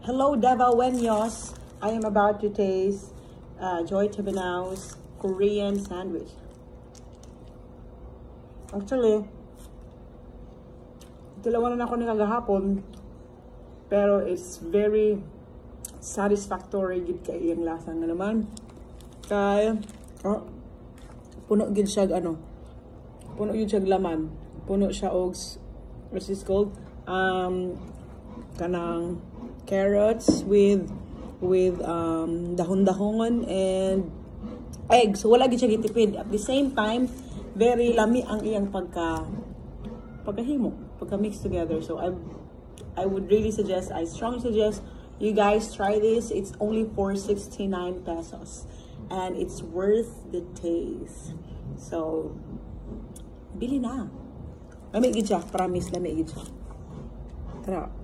Hello, Davawenyos. I am about to taste Joy Tabanao's Korean sandwich. Actually, dalawa na ako nila gahapon, pero it's very satisfactory gid kay iyang lasa nga naman. Kay puno gid siya puno gid siya laman. Puno siya og what's this called? Kanang carrots with dahon-dahongon and egg. So wala gid siya gitipid. At the same time, very lami ang iyang pagkahimo, pagka-mix together. So I would really suggest, I strongly suggest you guys try this. It's only for 69 pesos and it's worth the taste. So bili na. Lami gid siya, promise, lami gid siya. Tara.